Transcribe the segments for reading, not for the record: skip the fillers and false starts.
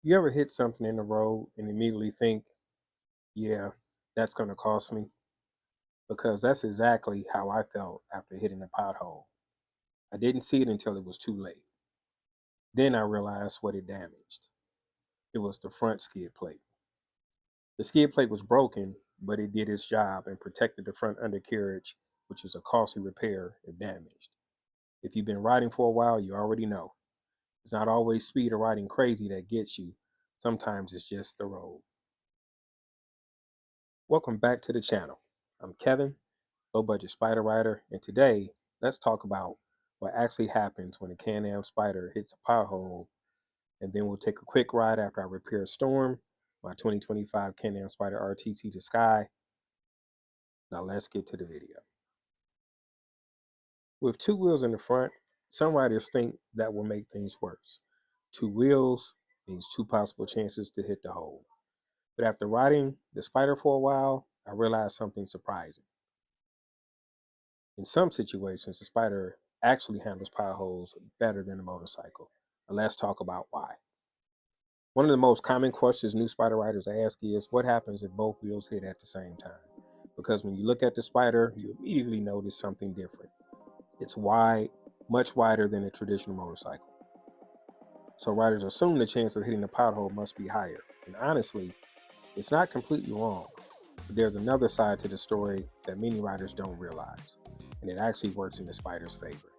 You ever hit something in the road and immediately think, yeah, that's going to cost me? Because that's exactly how I felt after hitting a pothole. I didn't see it until it was too late. Then I realized what it damaged. It was the front skid plate. The skid plate was broken, but it did its job and protected the front undercarriage, which is a costly repair if damaged. If you've been riding for a while, you already know. It's not always speed or riding crazy that gets you. Sometimes it's just the road. Welcome back to the channel. I'm Kevin, low budget spider rider, and today let's talk about what actually happens when a Can-Am Spyder hits a pothole, and then we'll take a quick ride after I repair Storm, my 2025 Can-Am Spyder RTC to Sky. Now let's get to the video. With two wheels in the front, some riders think that will make things worse. Two wheels means two possible chances to hit the hole. But after riding the Spyder for a while, I realized something surprising. In some situations, the Spyder actually handles potholes better than the motorcycle. And let's talk about why. One of the most common questions new Spyder riders ask is, what happens if both wheels hit at the same time? Because when you look at the Spyder, you immediately notice something different. It's wide, much wider than a traditional motorcycle. So riders assume the chance of hitting a pothole must be higher. And honestly, it's not completely wrong. But there's another side to the story that many riders don't realize, and it actually works in the Spyder's favor.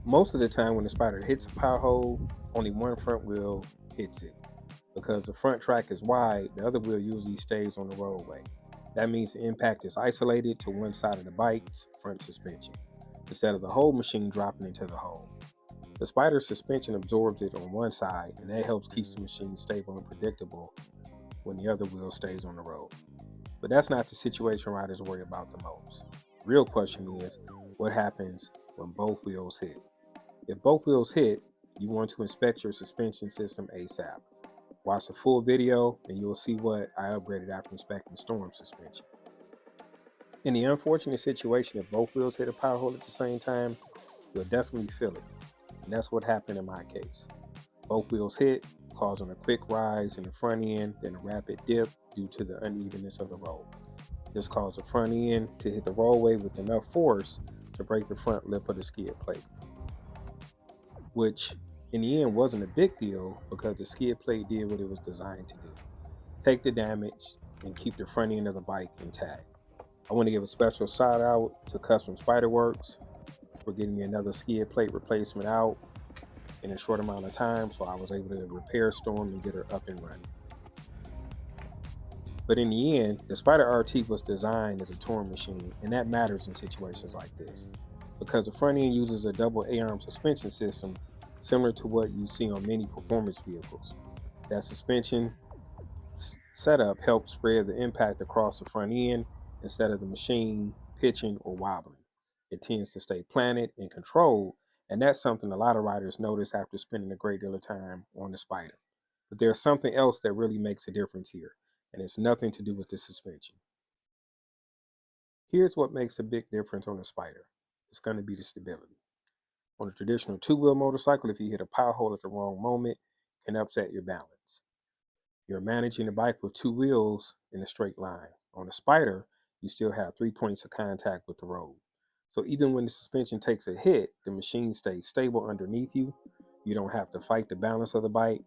Most of the time when the Spyder hits a pothole, only one front wheel hits it. Because the front track is wide, the other wheel usually stays on the roadway. That means the impact is isolated to one side of the bike's front suspension, instead of the whole machine dropping into the hole. The Spyder suspension absorbs it on one side, and that helps keep the machine stable and predictable when the other wheel stays on the road. But that's not the situation riders worry about the most. The real question is, what happens when both wheels hit? If both wheels hit, you want to inspect your suspension system ASAP. Watch the full video and you'll see what I upgraded after inspecting Storm suspension. In the unfortunate situation, if both wheels hit a pothole at the same time, you'll definitely feel it. And that's what happened in my case. Both wheels hit, causing a quick rise in the front end, then a rapid dip due to the unevenness of the road. This caused the front end to hit the roadway with enough force to break the front lip of the skid plate, which in the end wasn't a big deal because the skid plate did what it was designed to do: take the damage and keep the front end of the bike intact. I want to give a special shout out to Custom Spyder Works for getting me another skid plate replacement out in a short amount of time, so I was able to repair Storm and get her up and running. But in the end, the Spyder RT was designed as a touring machine, and that matters in situations like this, because the front end uses a double A-arm suspension system similar to what you see on many performance vehicles. That suspension setup helps spread the impact across the front end instead of the machine pitching or wobbling. It tends to stay planted and controlled, and that's something a lot of riders notice after spending a great deal of time on the Spyder. But there's something else that really makes a difference here, and it's nothing to do with the suspension. Here's what makes a big difference on the Spyder. It's going to be the stability. On a traditional two-wheel motorcycle, if you hit a pothole at the wrong moment, it can upset your balance. You're managing the bike with two wheels in a straight line. On the Spyder, you still have 3 points of contact with the road. So even when the suspension takes a hit, the machine stays stable underneath you. You don't have to fight the balance of the bike.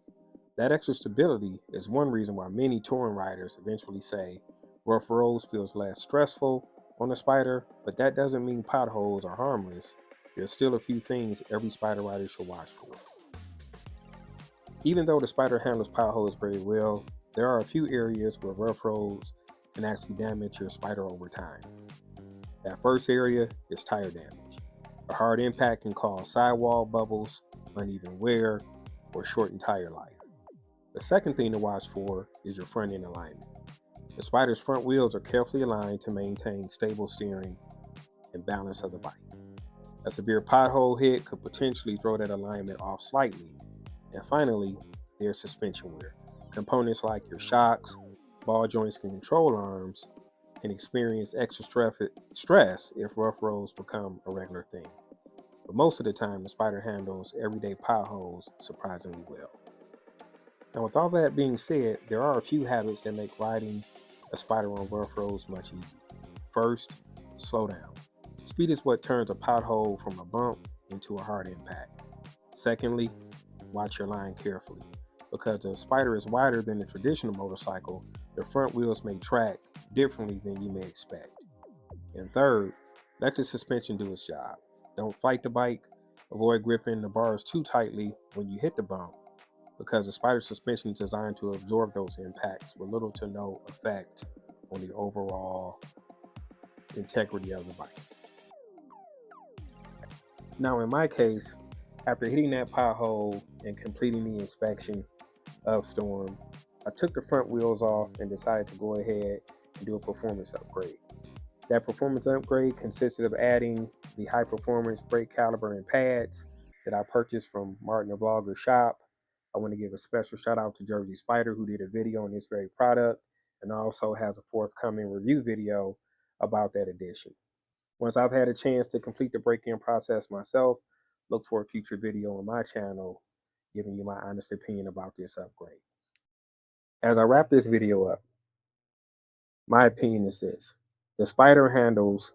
That extra stability is one reason why many touring riders eventually say rough roads feels less stressful on the Spyder, but that doesn't mean potholes are harmless. There's still a few things every Spyder rider should watch for. Even though the Spyder handles potholes very well, there are a few areas where rough roads can actually damage your Spyder over time. That first area is tire damage. A hard impact can cause sidewall bubbles, uneven wear, or shortened tire life. The second thing to watch for is your front end alignment. The Spyder's front wheels are carefully aligned to maintain stable steering and balance of the bike. A severe pothole hit could potentially throw that alignment off slightly. And finally, there's suspension wear. Components like your shocks, ball joints, and control arms can experience extra stress if rough roads become a regular thing. But most of the time, the Spyder handles everyday potholes surprisingly well. Now, with all that being said, there are a few habits that make riding a Spyder on rough roads much easier. First, slow down. Speed is what turns a pothole from a bump into a hard impact. Secondly, watch your line carefully. Because the Spyder is wider than the traditional motorcycle, the front wheels may track differently than you may expect. And third, let the suspension do its job. Don't fight the bike. Avoid gripping the bars too tightly when you hit the bump, because the Spyder suspension is designed to absorb those impacts with little to no effect on the overall integrity of the bike. Now, in my case, after hitting that pothole and completing the inspection of Storm, I took the front wheels off and decided to go ahead and do a performance upgrade. That performance upgrade consisted of adding the high performance brake caliper and pads that I purchased from Martin the Vlogger shop. I want to give a special shout out to Jersey Spyder, who did a video on this very product and also has a forthcoming review video about that addition. Once I've had a chance to complete the break-in process myself, look for a future video on my channel giving you my honest opinion about this upgrade. As I wrap this video up, my opinion is this: the Spyder handles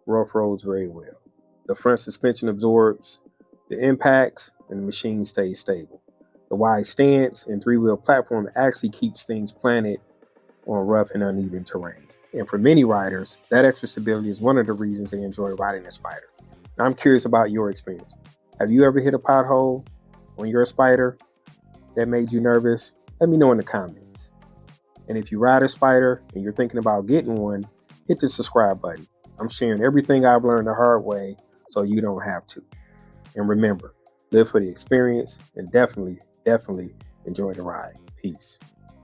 rough roads very well. The front suspension absorbs the impacts and the machine stays stable. The wide stance and three-wheel platform actually keeps things planted on rough and uneven terrain. And for many riders, that extra stability is one of the reasons they enjoy riding a Spyder. Now, I'm curious about your experience. Have you ever hit a pothole on your Spyder that made you nervous? Let me know in the comments. And if you ride a Spyder and you're thinking about getting one, hit the subscribe button. I'm sharing everything I've learned the hard way so you don't have to. And remember, live for the experience and definitely enjoy the ride. Peace.